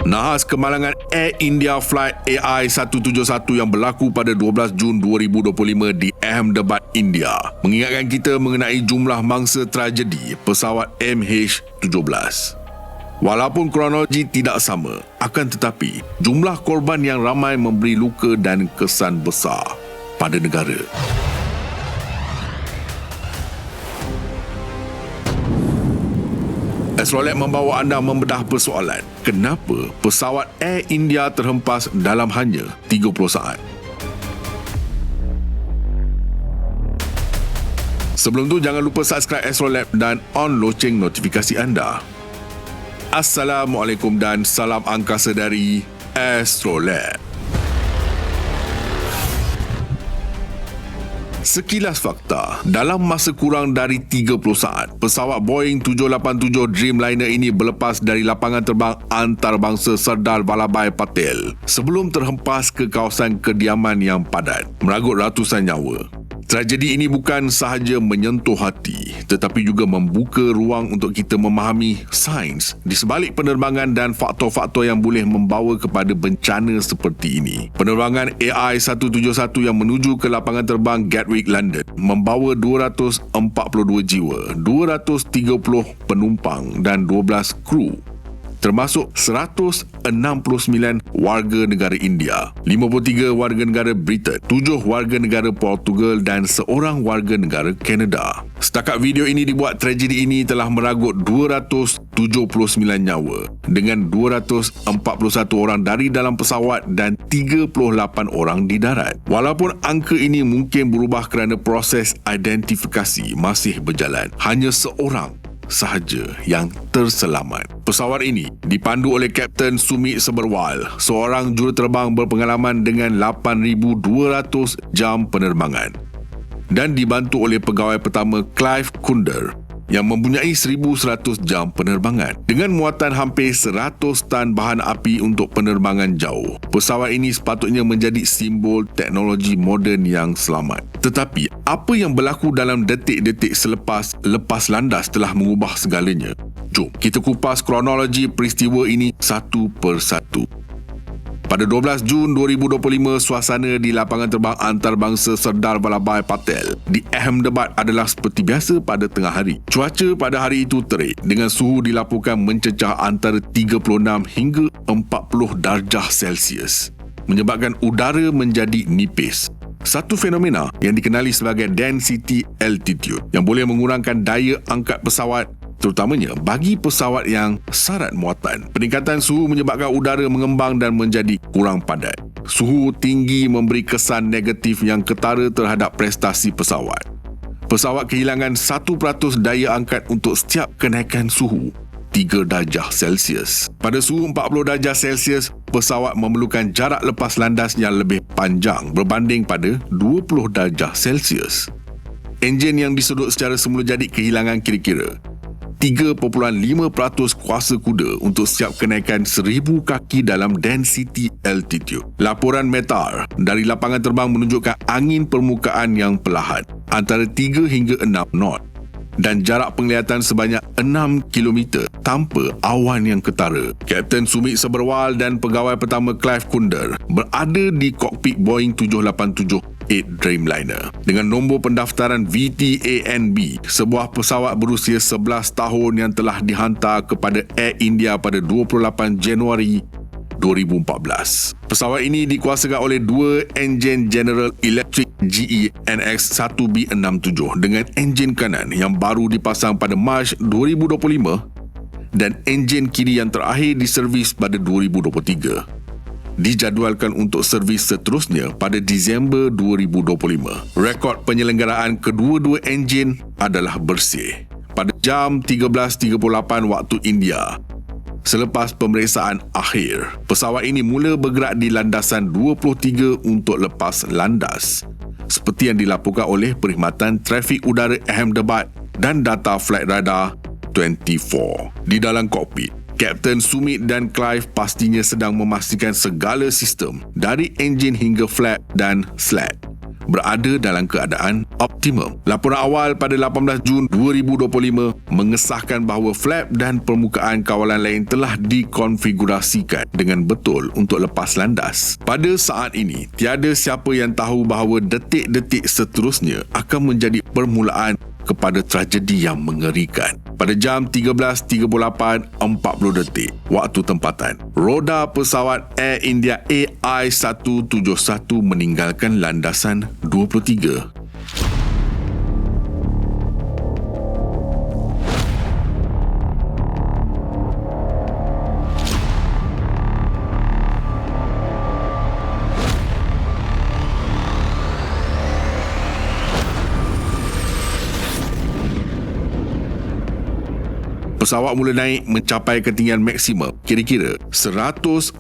Nahas kemalangan Air India Flight AI171 yang berlaku pada 12 Jun 2025 di Ahmedabad, India mengingatkan kita mengenai jumlah mangsa tragedi pesawat MH17. Walaupun kronologi tidak sama, akan tetapi jumlah korban yang ramai memberi luka dan kesan besar pada negara. Astrolet membawa anda membedah persoalan kenapa pesawat Air India terhempas dalam hanya 30 saat. Sebelum tu, jangan lupa subscribe Astrolab dan on loceng notifikasi anda. Assalamualaikum dan salam angkasa dari Astrolab. Sekilas fakta, dalam masa kurang dari 30 saat, pesawat Boeing 787 Dreamliner ini berlepas dari lapangan terbang antarabangsa Sardar Vallabhbhai Patel sebelum terhempas ke kawasan kediaman yang padat, meragut ratusan nyawa. Tragedi ini bukan sahaja menyentuh hati, tetapi juga membuka ruang untuk kita memahami sains di sebalik penerbangan dan faktor-faktor yang boleh membawa kepada bencana seperti ini. Penerbangan AI171 yang menuju ke lapangan terbang Gatwick, London membawa 242 jiwa, 230 penumpang dan 12 kru, termasuk 169 warga negara India, 53 warga negara Britain, 7 warga negara Portugal dan seorang warga negara Kanada. Setakat video ini dibuat, tragedi ini telah meragut 279 nyawa dengan 241 orang dari dalam pesawat dan 38 orang di darat. Walaupun angka ini mungkin berubah kerana proses identifikasi masih berjalan, hanya seorang sahaja yang terselamat. Pesawat ini dipandu oleh Kapten Sumit Seberwal, seorang juruterbang berpengalaman dengan 8,200 jam penerbangan, dan dibantu oleh pegawai pertama Clive Kunder yang mempunyai 1,100 jam penerbangan. Dengan muatan hampir 100 tan bahan api untuk penerbangan jauh, pesawat ini sepatutnya menjadi simbol teknologi moden yang selamat. Tetapi, apa yang berlaku dalam detik-detik selepas lepas landas telah mengubah segalanya. Jom kita kupas kronologi peristiwa ini satu persatu. Pada 12 Jun 2025, suasana di lapangan terbang antarabangsa Sardar Vallabhbhai Patel di Ahmedabad adalah seperti biasa pada tengah hari. Cuaca pada hari itu terik dengan suhu dilaporkan mencecah antara 36 hingga 40 darjah Celsius, menyebabkan udara menjadi nipis. Satu fenomena yang dikenali sebagai density altitude yang boleh mengurangkan daya angkat pesawat, terutamanya bagi pesawat yang syarat muatan. Peningkatan suhu menyebabkan udara mengembang dan menjadi kurang padat. Suhu tinggi memberi kesan negatif yang ketara terhadap prestasi pesawat. Pesawat kehilangan 1% daya angkat untuk setiap kenaikan suhu 3 darjah Celsius. Pada suhu 40 darjah Celsius, pesawat memerlukan jarak lepas landas yang lebih panjang berbanding pada 20 darjah Celsius. Enjin yang disodot secara semula jadi kehilangan kira-kira 3.5% kuasa kuda untuk setiap kenaikan 1,000 kaki dalam density altitude. Laporan METAR dari lapangan terbang menunjukkan angin permukaan yang perlahan antara 3 hingga 6 knot dan jarak penglihatan sebanyak 6 km tanpa awan yang ketara. Kapten Sumit Seberwal dan pegawai pertama Clive Kunder berada di kokpit Boeing 787 Dreamliner dengan nombor pendaftaran VTANB, sebuah pesawat berusia 11 tahun yang telah dihantar kepada Air India pada 28 Januari 2014. Pesawat ini dikuasakan oleh dua enjin General Electric GE NX-1B67 dengan enjin kanan yang baru dipasang pada Mac 2025 dan enjin kiri yang terakhir diservis pada 2023. Dijadualkan untuk servis seterusnya pada Disember 2025. Rekod penyelenggaraan kedua-dua enjin adalah bersih pada jam 13.38 waktu India. Selepas pemeriksaan akhir, pesawat ini mula bergerak di landasan 23 untuk lepas landas, seperti yang dilaporkan oleh Perkhidmatan Trafik Udara Ahmedabad dan data Flight Radar 24. Di dalam kokpit, Kapten Sumit dan Clive pastinya sedang memastikan segala sistem dari enjin hingga flap dan slat berada dalam keadaan optimum. Laporan awal pada 18 Jun 2025 mengesahkan bahawa flap dan permukaan kawalan lain telah dikonfigurasikan dengan betul untuk lepas landas. Pada saat ini, tiada siapa yang tahu bahawa detik-detik seterusnya akan menjadi permulaan kepada tragedi yang mengerikan. Pada jam 13.38.40 waktu tempatan, roda pesawat Air India AI-171 meninggalkan landasan 23. Pesawat mula naik mencapai ketinggian maksimum kira-kira 191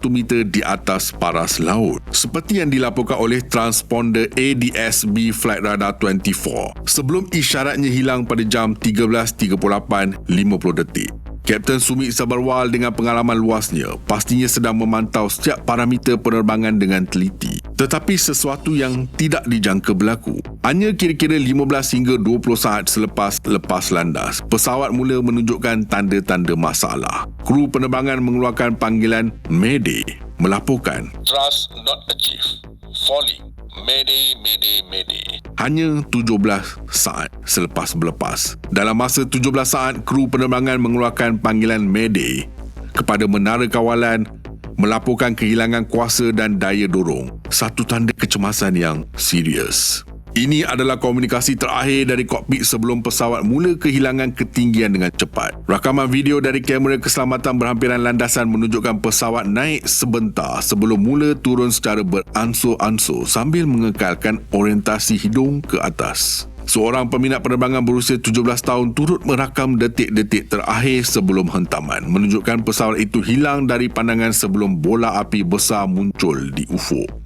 meter di atas paras laut. Seperti yang dilaporkan oleh transponder ADS-B Flight Radar 24 sebelum isyaratnya hilang pada jam 13.38.50. Kapten Sumit Sabarwal dengan pengalaman luasnya pastinya sedang memantau setiap parameter penerbangan dengan teliti. Tetapi sesuatu yang tidak dijangka berlaku. Hanya kira-kira 15 hingga 20 saat selepas lepas landas, pesawat mula menunjukkan tanda-tanda masalah. Kru penerbangan mengeluarkan panggilan Mayday, melaporkan Thrust not achieved. Falling. Mayday, mayday, mayday. Hanya 17 saat selepas berlepas. Dalam masa 17 saat, kru penerbangan mengeluarkan panggilan Mayday kepada menara kawalan, melaporkan kehilangan kuasa dan daya dorong. Satu tanda kecemasan yang serius. Ini adalah komunikasi terakhir dari kokpit sebelum pesawat mula kehilangan ketinggian dengan cepat. Rakaman video dari kamera keselamatan berhampiran landasan menunjukkan pesawat naik sebentar sebelum mula turun secara beransur-ansur sambil mengekalkan orientasi hidung ke atas. Seorang peminat penerbangan berusia 17 tahun turut merakam detik-detik terakhir sebelum hentaman, menunjukkan pesawat itu hilang dari pandangan sebelum bola api besar muncul di ufuk.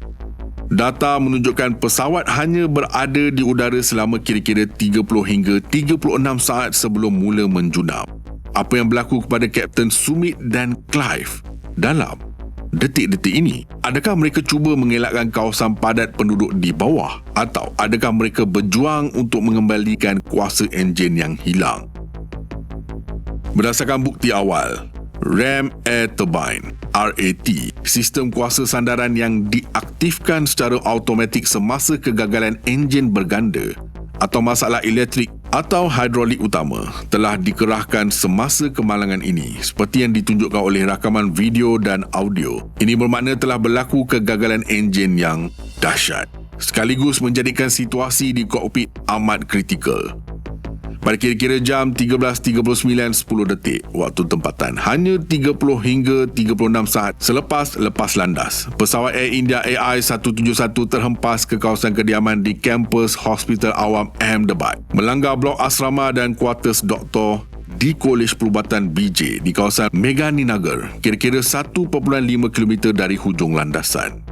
Data menunjukkan pesawat hanya berada di udara selama kira-kira 30 hingga 36 saat sebelum mula menjunam. Apa yang berlaku kepada Kapten Sumit dan Clive dalam detik-detik ini? Adakah mereka cuba mengelakkan kawasan padat penduduk di bawah? Atau adakah mereka berjuang untuk mengembalikan kuasa enjin yang hilang? Berdasarkan bukti awal, Ram Air Turbine RAT, sistem kuasa sandaran yang diaktifkan secara automatik semasa kegagalan enjin berganda atau masalah elektrik atau hidrolik utama telah dikerahkan semasa kemalangan ini seperti yang ditunjukkan oleh rakaman video dan audio. Ini bermakna telah berlaku kegagalan enjin yang dahsyat sekaligus menjadikan situasi di kokpit amat kritikal. Pada kira-kira jam 13.39.10 waktu tempatan, hanya 30 hingga 36 saat selepas lepas landas, pesawat Air India AI-171 terhempas ke kawasan kediaman di kampus Hospital Awam Ahmedabad, melanggar blok asrama dan kuartus doktor di Kolej Perubatan BJ di kawasan Meghaninagar, kira-kira 1.5 km dari hujung landasan.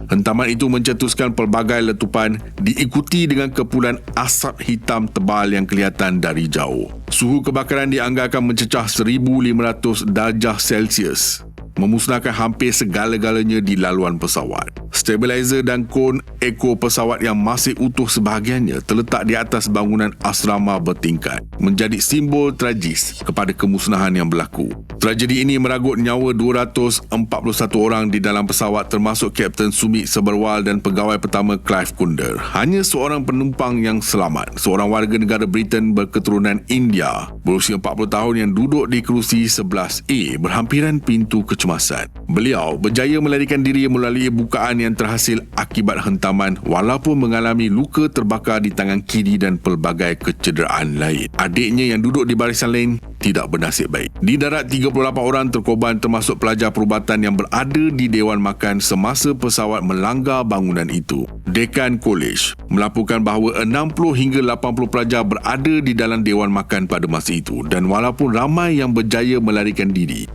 Hentaman itu mencetuskan pelbagai letupan diikuti dengan kepulan asap hitam tebal yang kelihatan dari jauh. Suhu kebakaran dianggarkan mencecah 1,500 darjah Celsius, memusnahkan hampir segala-galanya di laluan pesawat. Stabilizer dan kon ekor pesawat yang masih utuh sebahagiannya terletak di atas bangunan asrama bertingkat, menjadi simbol tragis kepada kemusnahan yang berlaku. Tragedi ini meragut nyawa 241 orang di dalam pesawat termasuk Kapten Sumit Sabarwal dan pegawai pertama Clive Kunder. Hanya seorang penumpang yang selamat, seorang warga negara Britain berketurunan India berusia 40 tahun yang duduk di kerusi 11A berhampiran pintu kecemasan. Beliau berjaya melarikan diri melalui bukaan yang terhasil akibat hentaman walaupun mengalami luka terbakar di tangan kiri dan pelbagai kecederaan lain. Adiknya yang duduk di barisan lain tidak bernasib baik. Di darat 38 orang terkorban termasuk pelajar perubatan yang berada di Dewan Makan semasa pesawat melanggar bangunan itu. Dekan Kolej melaporkan bahawa 60 hingga 80 pelajar berada di dalam Dewan Makan pada masa itu dan walaupun ramai yang berjaya melarikan diri,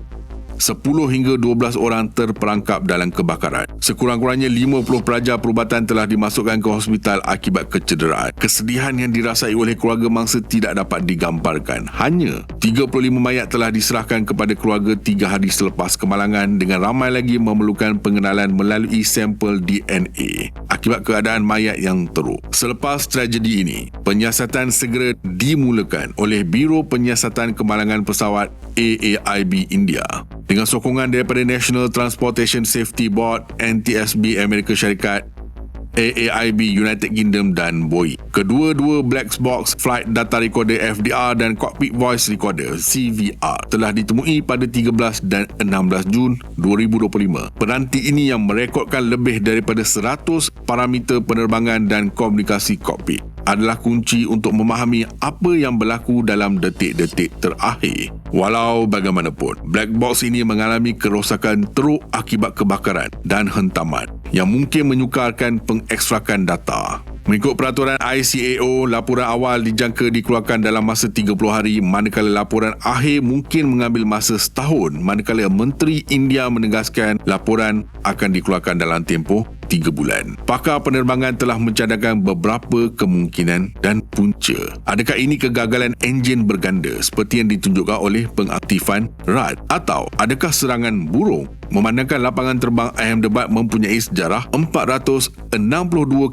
10 hingga 12 orang terperangkap dalam kebakaran. Sekurang-kurangnya 50 pelajar perubatan telah dimasukkan ke hospital akibat kecederaan. Kesedihan yang dirasai oleh keluarga mangsa tidak dapat digambarkan. Hanya 35 mayat telah diserahkan kepada keluarga 3 hari selepas kemalangan, dengan ramai lagi memerlukan pengenalan melalui sampel DNA akibat keadaan mayat yang teruk. Selepas tragedi ini, penyiasatan segera dimulakan oleh Biro Penyiasatan Kemalangan Pesawat AAIB India dengan sokongan daripada National Transportation Safety Board, NTSB Amerika Syarikat, AAIB United Kingdom dan Boeing. Kedua-dua black box flight data recorder FDR dan cockpit voice recorder CVR telah ditemui pada 13 dan 16 Jun 2025. Peranti ini yang merekodkan lebih daripada 100 parameter penerbangan dan komunikasi kokpit adalah kunci untuk memahami apa yang berlaku dalam detik-detik terakhir. Walau bagaimanapun, black box ini mengalami kerosakan teruk akibat kebakaran dan hentaman yang mungkin menyukarkan pengekstrakan data. Mengikut peraturan ICAO, laporan awal dijangka dikeluarkan dalam masa 30 hari, manakala laporan akhir mungkin mengambil masa setahun, manakala Menteri India menegaskan laporan akan dikeluarkan dalam tempoh 3 bulan. Pakar penerbangan telah mencadangkan beberapa kemungkinan dan punca. Adakah ini kegagalan enjin berganda seperti yang ditunjukkan oleh pengaktifan rad? Atau adakah serangan burung? Memandangkan lapangan terbang Ahmedabad mempunyai sejarah 462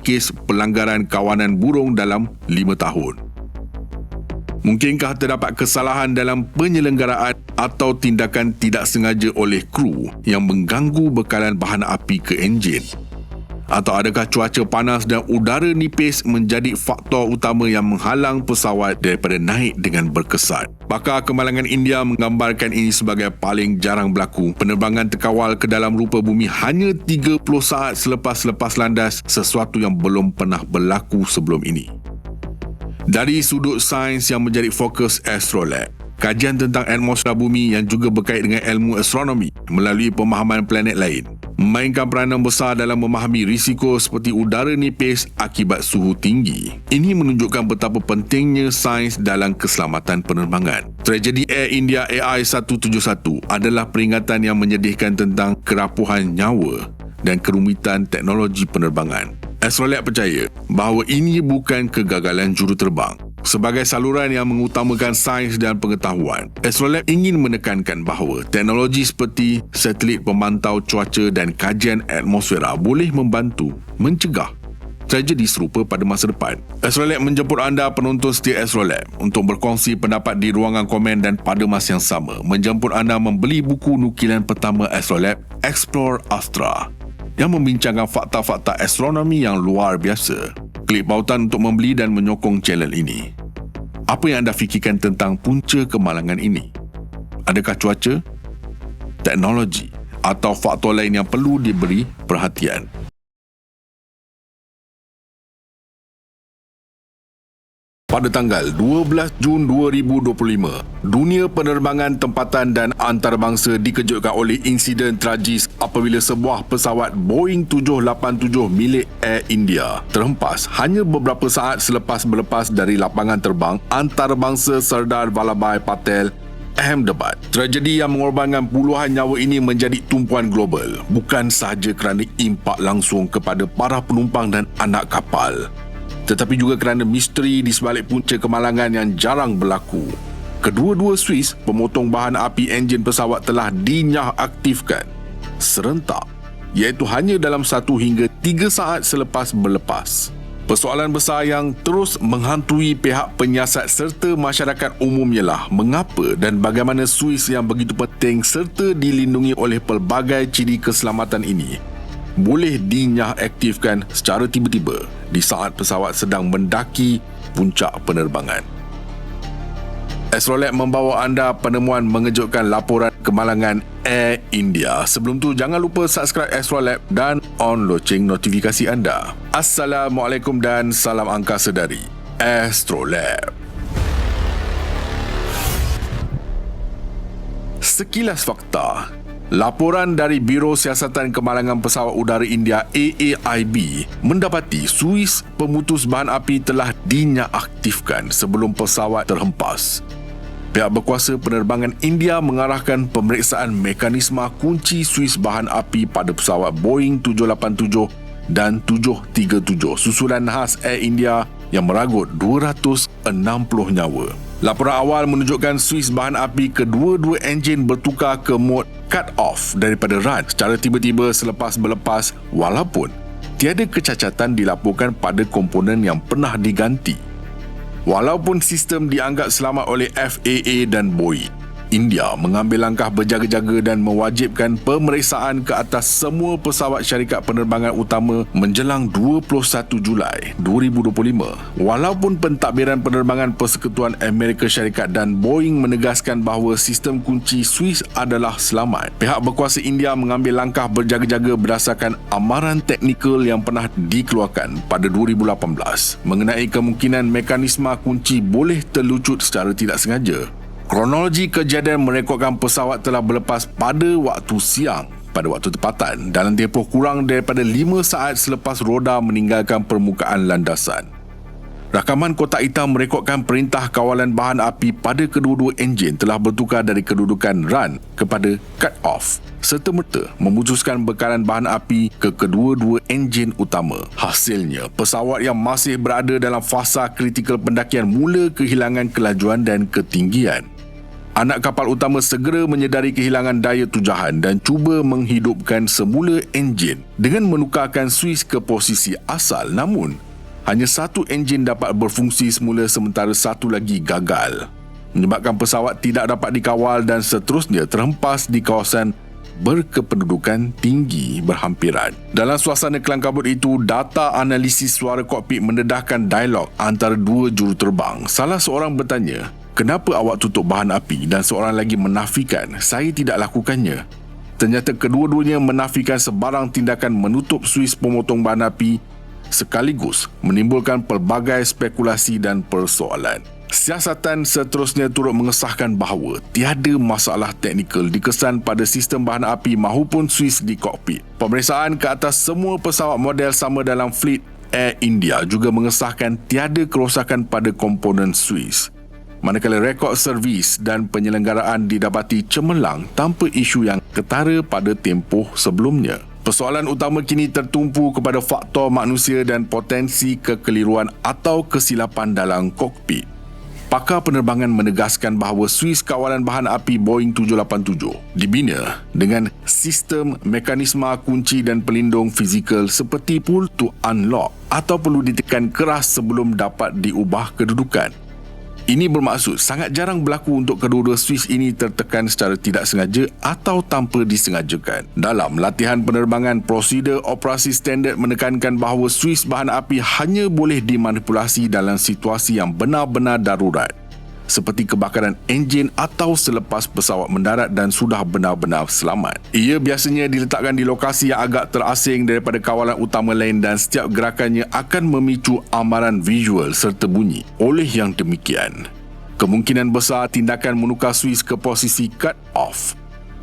kes pelanggaran kawanan burung dalam 5 tahun. Mungkinkah terdapat kesalahan dalam penyelenggaraan atau tindakan tidak sengaja oleh kru yang mengganggu bekalan bahan api ke enjin? Atau adakah cuaca panas dan udara nipis menjadi faktor utama yang menghalang pesawat daripada naik dengan berkesan? Pakar kemalangan India menggambarkan ini sebagai paling jarang berlaku. Penerbangan terkawal ke dalam rupa bumi hanya 30 saat selepas landas, sesuatu yang belum pernah berlaku sebelum ini. Dari sudut sains yang menjadi fokus Astrolab, kajian tentang atmosfer bumi yang juga berkait dengan ilmu astronomi melalui pemahaman planet lain memainkan peranan besar dalam memahami risiko seperti udara nipis akibat suhu tinggi. Ini menunjukkan betapa pentingnya sains dalam keselamatan penerbangan. Tragedi Air India AI-171 adalah peringatan yang menyedihkan tentang kerapuhan nyawa dan kerumitan teknologi penerbangan. Astrolab percaya bahawa ini bukan kegagalan juruterbang. Sebagai saluran yang mengutamakan sains dan pengetahuan, Astrolab ingin menekankan bahawa teknologi seperti satelit pemantau cuaca dan kajian atmosfera boleh membantu mencegah tragedi serupa pada masa depan. Astrolab menjemput anda penonton setia Astrolab untuk berkongsi pendapat di ruangan komen dan pada masa yang sama menjemput anda membeli buku nukilan pertama Astrolab, Explore Astra, yang membincangkan fakta-fakta astronomi yang luar biasa. Klik pautan untuk membeli dan menyokong channel ini. Apa yang anda fikirkan tentang punca kemalangan ini? Adakah cuaca, teknologi atau faktor lain yang perlu diberi perhatian? Pada tanggal 12 Jun 2025, dunia penerbangan tempatan dan antarabangsa dikejutkan oleh insiden tragis apabila sebuah pesawat Boeing 787 milik Air India terhempas hanya beberapa saat selepas berlepas dari lapangan terbang antarabangsa Sardar Vallabhbhai Patel, Ahmedabad. Tragedi yang mengorbankan puluhan nyawa ini menjadi tumpuan global, bukan sahaja kerana impak langsung kepada para penumpang dan anak kapal, tetapi juga kerana misteri di sebalik punca kemalangan yang jarang berlaku. Kedua-dua Swiss pemotong bahan api enjin pesawat telah dinyahaktifkan serentak, iaitu hanya dalam 1 hingga 3 saat selepas berlepas. Persoalan besar yang terus menghantui pihak penyiasat serta masyarakat umum ialah mengapa dan bagaimana Swiss yang begitu penting serta dilindungi oleh pelbagai ciri keselamatan ini boleh dinyahaktifkan secara tiba-tiba di saat pesawat sedang mendaki puncak penerbangan. Astrolab membawa anda penemuan mengejutkan laporan kemalangan Air India. Sebelum tu, jangan lupa subscribe Astrolab dan on loceng notifikasi anda. Assalamualaikum dan salam angkasa dari Astrolab. Sekilas fakta. Laporan dari Biro Siasatan Kemalangan Pesawat Udara India AAIB mendapati Swiss pemutus bahan api telah dinyahaktifkan sebelum pesawat terhempas. Pihak berkuasa penerbangan India mengarahkan pemeriksaan mekanisme kunci Swiss bahan api pada pesawat Boeing 787 dan 737 susulan khas Air India yang meragut 260 nyawa. Laporan awal menunjukkan Swiss bahan api kedua-dua enjin bertukar ke mod cut-off daripada run secara tiba-tiba selepas berlepas walaupun tiada kecacatan dilaporkan pada komponen yang pernah diganti. Walaupun sistem dianggap selamat oleh FAA dan Boeing, India mengambil langkah berjaga-jaga dan mewajibkan pemeriksaan ke atas semua pesawat syarikat penerbangan utama menjelang 21 Julai 2025. Walaupun pentadbiran penerbangan Persekutuan Amerika Syarikat dan Boeing menegaskan bahawa sistem kunci Swiss adalah selamat, pihak berkuasa India mengambil langkah berjaga-jaga berdasarkan amaran teknikal yang pernah dikeluarkan pada 2018 mengenai kemungkinan mekanisme kunci boleh terlucut secara tidak sengaja. Kronologi kejadian merekodkan pesawat telah berlepas pada waktu siang pada waktu tempatan dalam tempoh kurang daripada 5 saat selepas roda meninggalkan permukaan landasan. Rakaman kotak hitam merekodkan perintah kawalan bahan api pada kedua-dua enjin telah bertukar dari kedudukan run kepada cut off serta-merta memutuskan bekalan bahan api ke kedua-dua enjin utama. Hasilnya, pesawat yang masih berada dalam fasa kritikal pendakian mula kehilangan kelajuan dan ketinggian. Anak kapal utama segera menyedari kehilangan daya tujahan dan cuba menghidupkan semula enjin dengan menukarkan Swiss ke posisi asal, namun hanya satu enjin dapat berfungsi semula sementara satu lagi gagal, menyebabkan pesawat tidak dapat dikawal dan seterusnya terhempas di kawasan berkependudukan tinggi berhampiran. Dalam suasana kelang kabut itu, data analisis suara kokpit mendedahkan dialog antara dua juruterbang. Salah seorang bertanya, "Kenapa awak tutup bahan api?" dan seorang lagi menafikan, "Saya tidak lakukannya." Ternyata kedua-duanya menafikan sebarang tindakan menutup Swiss pemotong bahan api sekaligus menimbulkan pelbagai spekulasi dan persoalan. Siasatan seterusnya turut mengesahkan bahawa tiada masalah teknikal dikesan pada sistem bahan api maupun Swiss di kokpit. Pemeriksaan ke atas semua pesawat model sama dalam fleet Air India juga mengesahkan tiada kerosakan pada komponen Swiss, manakala rekod servis dan penyelenggaraan didapati cemerlang tanpa isu yang ketara pada tempoh sebelumnya. Persoalan utama kini tertumpu kepada faktor manusia dan potensi kekeliruan atau kesilapan dalam kokpit. Pakar penerbangan menegaskan bahawa Swiss kawalan bahan api Boeing 787 dibina dengan sistem mekanisme kunci dan pelindung fizikal seperti pull to unlock atau perlu ditekan keras sebelum dapat diubah kedudukan. Ini bermaksud sangat jarang berlaku untuk kedua-dua Swiss ini tertekan secara tidak sengaja atau tanpa disengajakan. Dalam latihan penerbangan, prosedur operasi standard menekankan bahawa Swiss bahan api hanya boleh dimanipulasi dalam situasi yang benar-benar darurat, seperti kebakaran enjin atau selepas pesawat mendarat dan sudah benar-benar selamat. Ia biasanya diletakkan di lokasi yang agak terasing daripada kawalan utama lain dan setiap gerakannya akan memicu amaran visual serta bunyi. Oleh yang demikian, kemungkinan besar tindakan menukar Swiss ke posisi cut off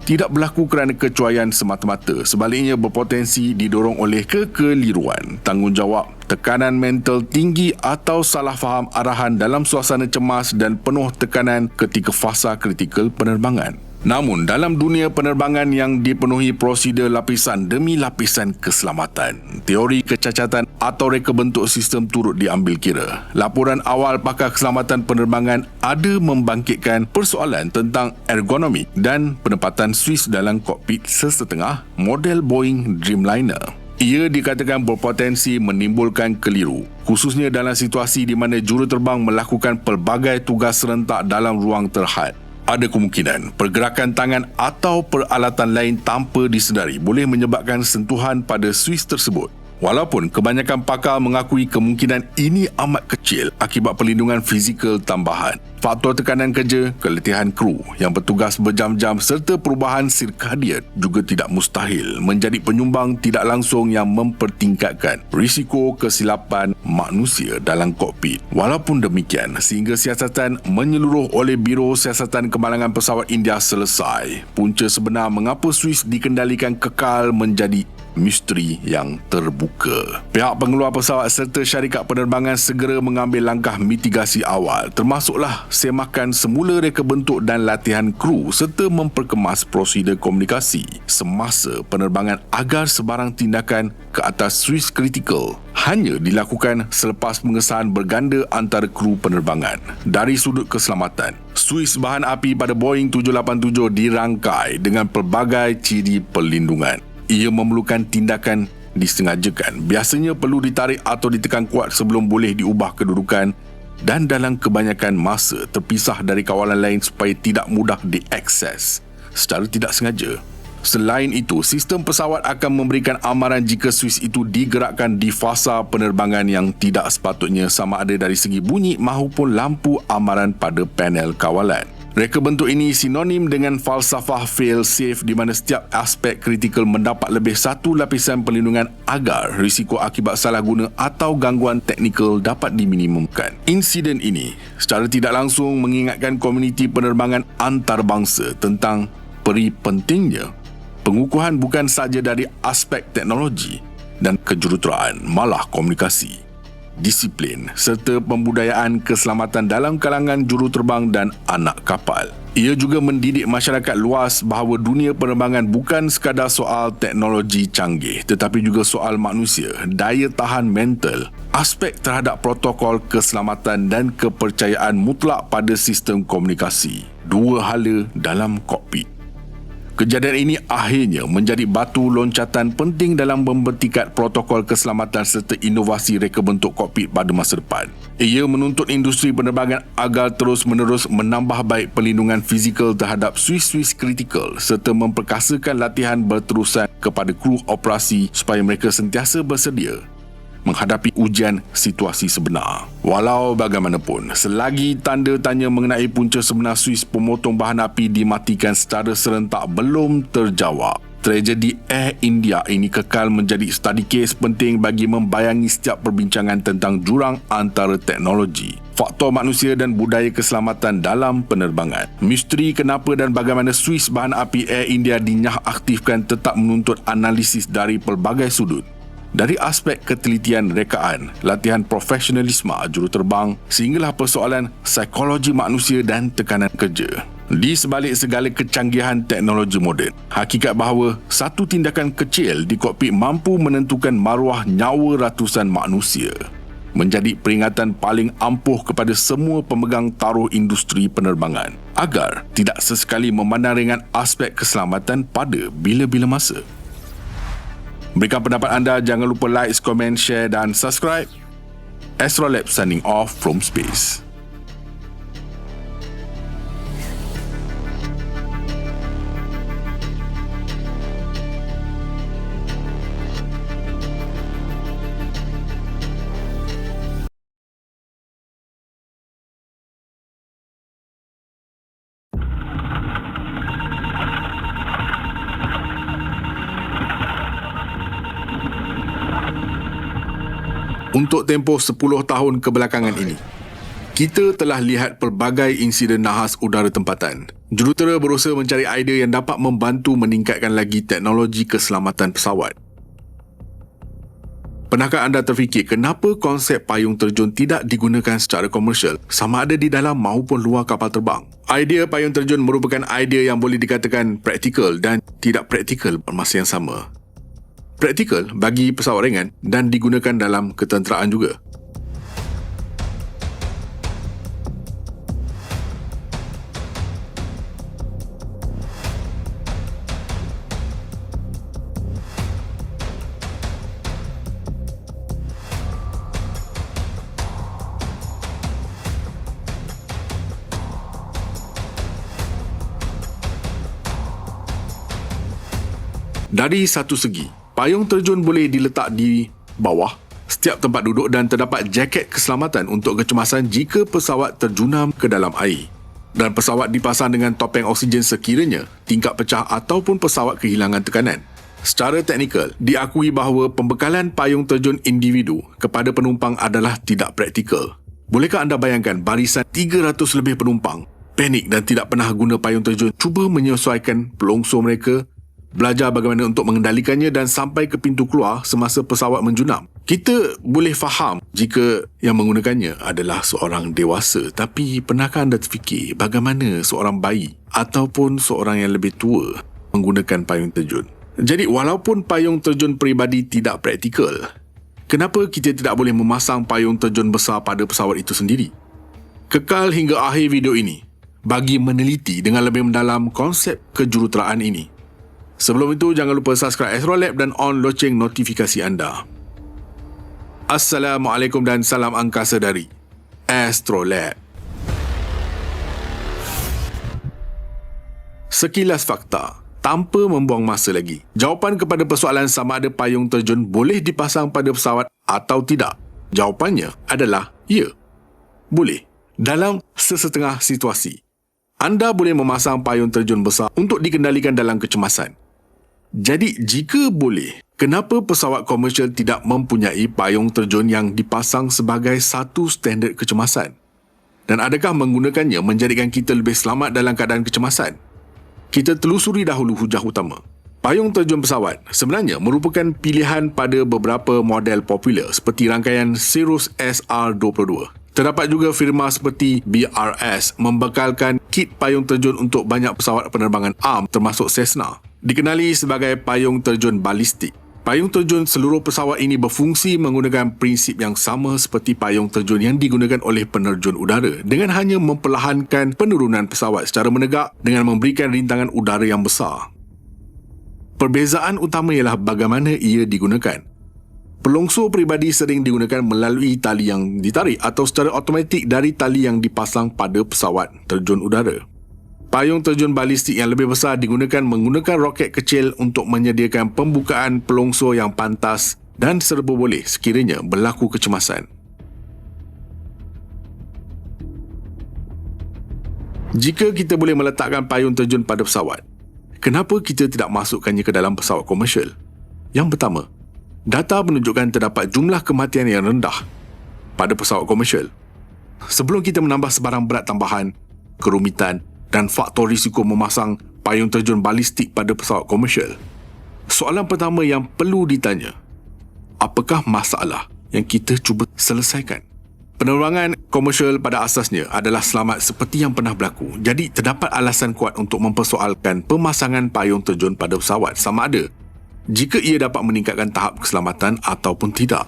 tidak berlaku kerana kecuaian semata-mata, sebaliknya berpotensi didorong oleh kekeliruan, tanggungjawab, tekanan mental tinggi atau salah faham arahan dalam suasana cemas dan penuh tekanan ketika fasa kritikal penerbangan. Namun, dalam dunia penerbangan yang dipenuhi prosedur lapisan demi lapisan keselamatan, teori kecacatan atau reka bentuk sistem turut diambil kira. Laporan awal pakar keselamatan penerbangan ada membangkitkan persoalan tentang ergonomik dan penempatan Swiss dalam kokpit sesetengah model Boeing Dreamliner. Ia dikatakan berpotensi menimbulkan keliru, khususnya dalam situasi di mana juruterbang melakukan pelbagai tugas serentak dalam ruang terhad. Ada kemungkinan pergerakan tangan atau peralatan lain tanpa disedari boleh menyebabkan sentuhan pada Swiss tersebut. Walaupun kebanyakan pakar mengakui kemungkinan ini amat kecil akibat perlindungan fizikal tambahan. Faktor tekanan kerja, keletihan kru yang bertugas berjam-jam serta perubahan sirkadian juga tidak mustahil menjadi penyumbang tidak langsung yang mempertingkatkan risiko kesilapan manusia dalam kokpit. Walaupun demikian, sehingga siasatan menyeluruh oleh Biro Siasatan Kemalangan Pesawat India selesai, punca sebenar mengapa Swiss dikendalikan kekal menjadi misteri yang terbuka. Pihak pengeluar pesawat serta syarikat penerbangan segera mengambil langkah mitigasi awal, termasuklah semakan semula reka bentuk dan latihan kru serta memperkemas prosedur komunikasi semasa penerbangan agar sebarang tindakan ke atas Swiss Critical hanya dilakukan selepas pengesahan berganda antara kru penerbangan. Dari sudut keselamatan, Swiss bahan api pada Boeing 787 dirangkai dengan pelbagai ciri perlindungan. Ia memerlukan tindakan disengajakan. Biasanya perlu ditarik atau ditekan kuat sebelum boleh diubah kedudukan dan dalam kebanyakan masa terpisah dari kawalan lain supaya tidak mudah diakses secara tidak sengaja. Selain itu, sistem pesawat akan memberikan amaran jika Swiss itu digerakkan di fasa penerbangan yang tidak sepatutnya, sama ada dari segi bunyi maupun lampu amaran pada panel kawalan. Reka bentuk ini sinonim dengan falsafah fail-safe di mana setiap aspek kritikal mendapat lebih satu lapisan perlindungan agar risiko akibat salah guna atau gangguan teknikal dapat diminimumkan. Insiden ini secara tidak langsung mengingatkan komuniti penerbangan antarabangsa tentang peri pentingnya pengukuhan bukan sahaja dari aspek teknologi dan kejuruteraan, malah komunikasi, disiplin serta pembudayaan keselamatan dalam kalangan juruterbang dan anak kapal. Ia juga mendidik masyarakat luas bahawa dunia penerbangan bukan sekadar soal teknologi canggih tetapi juga soal manusia, daya tahan mental, aspek terhadap protokol keselamatan dan kepercayaan mutlak pada sistem komunikasi. Dua hala dalam kokpit. Kejadian ini akhirnya menjadi batu loncatan penting dalam membentikat protokol keselamatan serta inovasi reka bentuk kokpit pada masa depan. Ia menuntut industri penerbangan agar terus-menerus menambah baik perlindungan fizikal terhadap Swiss Critical serta memperkasakan latihan berterusan kepada kru operasi supaya mereka sentiasa bersedia menghadapi ujian situasi sebenar. Walau bagaimanapun, selagi tanda tanya mengenai punca sebenar Swiss pemotong bahan api dimatikan secara serentak belum terjawab, tragedi Air India ini kekal menjadi study case penting bagi membayangi setiap perbincangan tentang jurang antara teknologi, faktor manusia dan budaya keselamatan dalam penerbangan. Misteri kenapa dan bagaimana Swiss bahan api Air India dinyah aktifkan tetap menuntut analisis dari pelbagai sudut. Dari aspek ketelitian rekaan, latihan profesionalisme juruterbang sehinggalah persoalan psikologi manusia dan tekanan kerja. Di sebalik segala kecanggihan teknologi moden, hakikat bahawa satu tindakan kecil di kokpit mampu menentukan maruah nyawa ratusan manusia menjadi peringatan paling ampuh kepada semua pemegang taruh industri penerbangan agar tidak sesekali memandang ringan aspek keselamatan pada bila-bila masa. Berikan pendapat anda, jangan lupa like, komen, share dan subscribe. Astrolab signing off from space. Untuk tempoh 10 tahun kebelakangan ini, kita telah lihat pelbagai insiden nahas udara tempatan. Jurutera berusaha mencari idea yang dapat membantu meningkatkan lagi teknologi keselamatan pesawat. Pernahkah anda terfikir kenapa konsep payung terjun tidak digunakan secara komersial sama ada di dalam maupun luar kapal terbang? Idea payung terjun merupakan idea yang boleh dikatakan praktikal dan tidak praktikal bermasa yang sama. Praktikal bagi pesawat ringan dan digunakan dalam ketenteraan juga. Dari satu segi, payung terjun boleh diletak di bawah setiap tempat duduk dan terdapat jaket keselamatan untuk kecemasan jika pesawat terjunam ke dalam air. Dan pesawat dipasang dengan topeng oksigen sekiranya tingkap pecah ataupun pesawat kehilangan tekanan. Secara teknikal, diakui bahawa pembekalan payung terjun individu kepada penumpang adalah tidak praktikal. Bolehkah anda bayangkan barisan 300 lebih penumpang panik dan tidak pernah guna payung terjun cuba menyesuaikan pelongsor mereka belajar bagaimana untuk mengendalikannya dan sampai ke pintu keluar semasa pesawat menjunam. Kita boleh faham jika yang menggunakannya adalah seorang dewasa, tapi pernahkah anda terfikir bagaimana seorang bayi ataupun seorang yang lebih tua menggunakan payung terjun? Jadi walaupun payung terjun peribadi tidak praktikal, kenapa kita tidak boleh memasang payung terjun besar pada pesawat itu sendiri? Kekal hingga akhir video ini bagi meneliti dengan lebih mendalam konsep kejuruteraan ini. Sebelum itu, jangan lupa subscribe Astrolab dan on loceng notifikasi anda. Assalamualaikum dan salam angkasa dari Astrolab. Sekilas fakta, tanpa membuang masa lagi. Jawapan kepada persoalan sama ada payung terjun boleh dipasang pada pesawat atau tidak. Jawapannya adalah ya, boleh. Dalam sesetengah situasi, anda boleh memasang payung terjun besar untuk dikendalikan dalam kecemasan. Jadi, jika boleh, kenapa pesawat komersial tidak mempunyai payung terjun yang dipasang sebagai satu standard kecemasan? Dan adakah menggunakannya menjadikan kita lebih selamat dalam keadaan kecemasan? Kita telusuri dahulu hujah utama. Payung terjun pesawat sebenarnya merupakan pilihan pada beberapa model popular seperti rangkaian Cirrus SR-22. Terdapat juga firma seperti BRS membekalkan kit payung terjun untuk banyak pesawat penerbangan ARM termasuk Cessna. Dikenali sebagai payung terjun balistik. Payung terjun seluruh pesawat ini berfungsi menggunakan prinsip yang sama seperti payung terjun yang digunakan oleh penerjun udara dengan hanya memperlahankan penurunan pesawat secara menegak dengan memberikan rintangan udara yang besar. Perbezaan utama ialah bagaimana ia digunakan. Pelongsor peribadi sering digunakan melalui tali yang ditarik atau secara automatik dari tali yang dipasang pada pesawat terjun udara. Payung terjun balistik yang lebih besar digunakan menggunakan roket kecil untuk menyediakan pembukaan pelongsor yang pantas dan serba boleh sekiranya berlaku kecemasan. Jika kita boleh meletakkan payung terjun pada pesawat, kenapa kita tidak masukkannya ke dalam pesawat komersial? Yang pertama, data menunjukkan terdapat jumlah kematian yang rendah pada pesawat komersial. Sebelum kita menambah sebarang berat tambahan, kerumitan dan faktor risiko memasang payung terjun balistik pada pesawat komersial, soalan pertama yang perlu ditanya, apakah masalah yang kita cuba selesaikan? Penerbangan komersial pada asasnya adalah selamat seperti yang pernah berlaku. Jadi terdapat alasan kuat untuk mempersoalkan pemasangan payung terjun pada pesawat sama ada jika ia dapat meningkatkan tahap keselamatan ataupun tidak.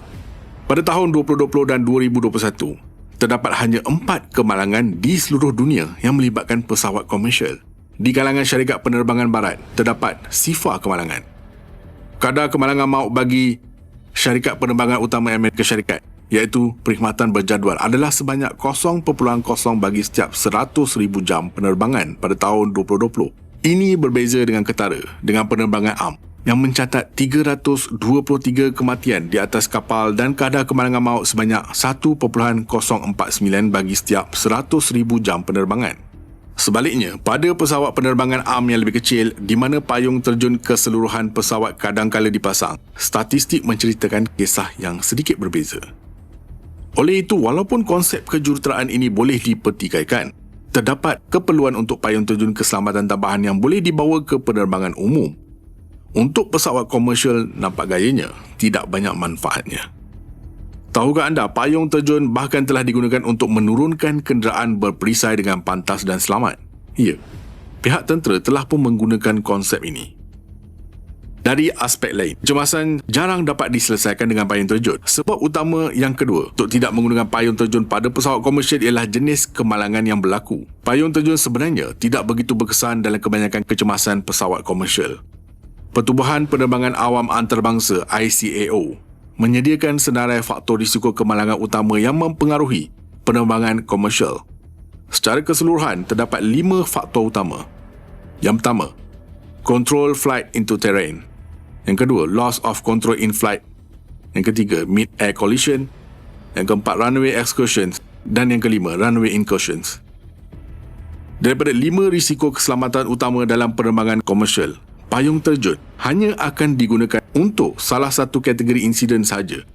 Pada tahun 2020 dan 2021, terdapat hanya 4 kemalangan di seluruh dunia yang melibatkan pesawat komersial. Di kalangan syarikat penerbangan barat, terdapat sifar kemalangan. Kadar kemalangan maut bagi syarikat penerbangan utama Amerika Syarikat, iaitu perkhidmatan berjadual, adalah sebanyak 0.0 bagi setiap 100,000 jam penerbangan pada tahun 2020. Ini berbeza dengan ketara dengan penerbangan ARM yang mencatat 323 kematian di atas kapal dan kadar kemalangan maut sebanyak 1.049 bagi setiap 100,000 jam penerbangan. Sebaliknya, pada pesawat penerbangan ARM yang lebih kecil di mana payung terjun keseluruhan pesawat kadangkala dipasang, statistik menceritakan kisah yang sedikit berbeza. Oleh itu, walaupun konsep kejuruteraan ini boleh dipertikaikan, terdapat keperluan untuk payung terjun keselamatan tambahan yang boleh dibawa ke penerbangan umum. Untuk pesawat komersial, nampak gayanya tidak banyak manfaatnya. Tahukah anda, payung terjun bahkan telah digunakan untuk menurunkan kenderaan berperisai dengan pantas dan selamat? Ya, pihak tentera telah pun menggunakan konsep ini. Dari aspek lain, kecemasan jarang dapat diselesaikan dengan payung terjun. Sebab utama yang kedua untuk tidak menggunakan payung terjun pada pesawat komersial ialah jenis kemalangan yang berlaku. Payung terjun sebenarnya tidak begitu berkesan dalam kebanyakan kecemasan pesawat komersial. Pertubuhan Penerbangan Awam Antarabangsa ICAO menyediakan senarai faktor risiko kemalangan utama yang mempengaruhi penerbangan komersial. Secara keseluruhan, terdapat 5 faktor utama. Yang pertama, control flight into terrain. Yang kedua, loss of control in flight. Yang ketiga, mid-air collision. Yang keempat, runway excursions. Dan yang kelima, runway incursions. Daripada 5 risiko keselamatan utama dalam penerbangan komersial, payung terjun hanya akan digunakan untuk salah satu kategori insiden sahaja,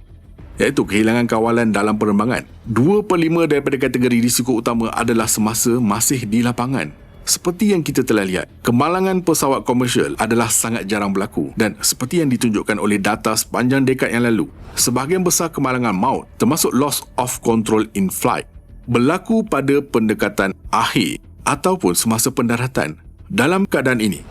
iaitu kehilangan kawalan dalam penerbangan. 2/5 daripada kategori risiko utama adalah semasa masih di lapangan. Seperti yang kita telah lihat, kemalangan pesawat komersial adalah sangat jarang berlaku dan seperti yang ditunjukkan oleh data sepanjang dekad yang lalu, sebahagian besar kemalangan maut termasuk loss of control in flight berlaku pada pendekatan akhir ataupun semasa pendaratan. Dalam keadaan ini,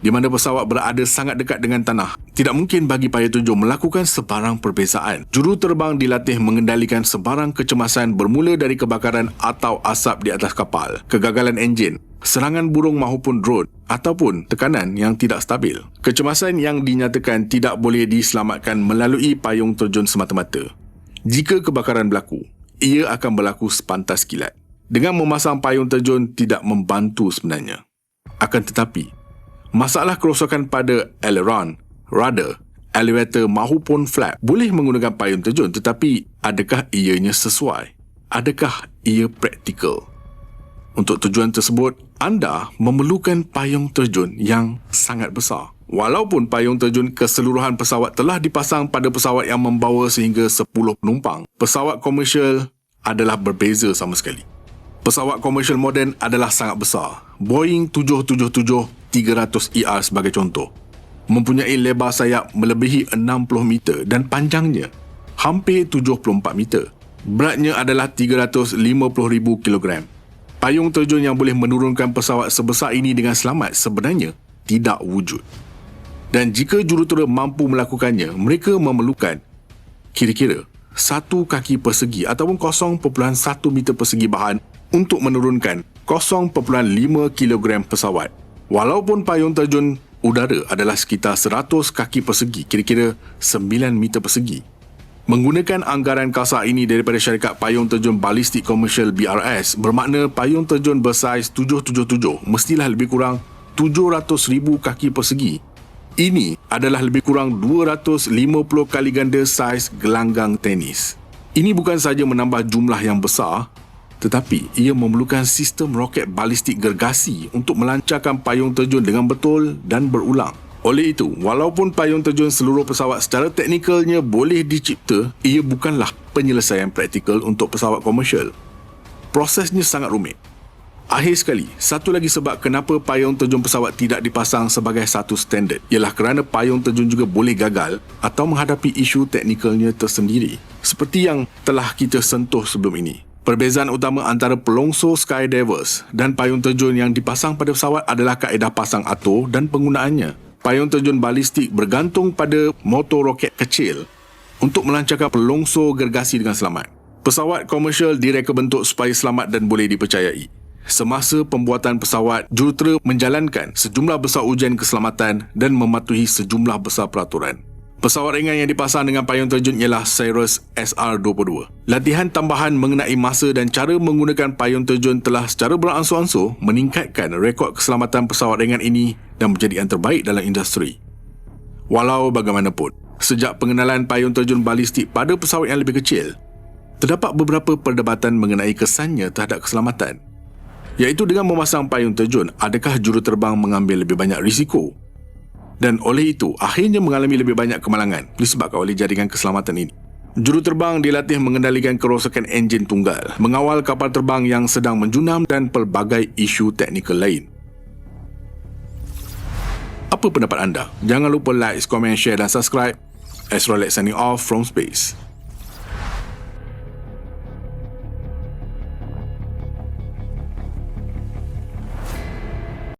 di mana pesawat berada sangat dekat dengan tanah, tidak mungkin bagi payung terjun melakukan sebarang perbezaan. Juruterbang dilatih mengendalikan sebarang kecemasan bermula dari kebakaran atau asap di atas kapal, kegagalan enjin, serangan burung maupun drone ataupun tekanan yang tidak stabil. Kecemasan yang dinyatakan tidak boleh diselamatkan melalui payung terjun semata-mata. Jika kebakaran berlaku, ia akan berlaku sepantas kilat. Dengan memasang payung terjun tidak membantu sebenarnya. Akan tetapi, masalah kerosakan pada aileron, rudder, elevator maupun flap boleh menggunakan payung terjun, tetapi adakah ianya sesuai? Adakah ia praktikal? Untuk tujuan tersebut, anda memerlukan payung terjun yang sangat besar. Walaupun payung terjun keseluruhan pesawat telah dipasang pada pesawat yang membawa sehingga 10 penumpang, pesawat komersial adalah berbeza sama sekali. Pesawat komersial moden adalah sangat besar. Boeing 777-300ER sebagai contoh, mempunyai lebar sayap melebihi 60 meter dan panjangnya hampir 74 meter. Beratnya adalah 350,000 kilogram. Payung terjun yang boleh menurunkan pesawat sebesar ini dengan selamat sebenarnya tidak wujud. Dan jika jurutera mampu melakukannya, mereka memerlukan kira-kira 1 kaki persegi ataupun 0.1 meter persegi bahan untuk menurunkan 0.5 kilogram pesawat. Walaupun payung terjun udara adalah sekitar 100 kaki persegi, kira-kira 9 meter persegi. Menggunakan anggaran kasar ini daripada syarikat payung terjun balistik komersial BRS, bermakna payung terjun bersaiz 777 mestilah lebih kurang 700,000 kaki persegi. Ini adalah lebih kurang 250 kali ganda saiz gelanggang tenis. Ini bukan sahaja menambah jumlah yang besar, tetapi ia memerlukan sistem roket balistik gergasi untuk melancarkan payung terjun dengan betul dan berulang. Oleh itu, walaupun payung terjun seluruh pesawat secara teknikalnya boleh dicipta, ia bukanlah penyelesaian praktikal untuk pesawat komersial. Prosesnya sangat rumit. Akhir sekali, satu lagi sebab kenapa payung terjun pesawat tidak dipasang sebagai satu standard ialah kerana payung terjun juga boleh gagal atau menghadapi isu teknikalnya tersendiri. Seperti yang telah kita sentuh sebelum ini, perbezaan utama antara pelongsor skydivers dan payung terjun yang dipasang pada pesawat adalah kaedah pasang atur dan penggunaannya. Payung terjun balistik bergantung pada motor roket kecil untuk melancarkan pelongsor gergasi dengan selamat. Pesawat komersial direka bentuk supaya selamat dan boleh dipercayai. Semasa pembuatan pesawat, jurutera menjalankan sejumlah besar ujian keselamatan dan mematuhi sejumlah besar peraturan. Pesawat ringan yang dipasang dengan payung terjun ialah Cirrus SR-22. Latihan tambahan mengenai masa dan cara menggunakan payung terjun telah secara beransur-ansur meningkatkan rekod keselamatan pesawat ringan ini dan menjadi yang terbaik dalam industri. Walau bagaimanapun, sejak pengenalan payung terjun balistik pada pesawat yang lebih kecil, terdapat beberapa perdebatan mengenai kesannya terhadap keselamatan. Iaitu dengan memasang payung terjun, adakah juruterbang mengambil lebih banyak risiko? Dan oleh itu, akhirnya mengalami lebih banyak kemalangan disebabkan oleh jaringan keselamatan ini. Juruterbang dilatih mengendalikan kerosakan enjin tunggal, mengawal kapal terbang yang sedang menjunam dan pelbagai isu teknikal lain. Apa pendapat anda? Jangan lupa like, komen, share dan subscribe. Astrolet signing off from space.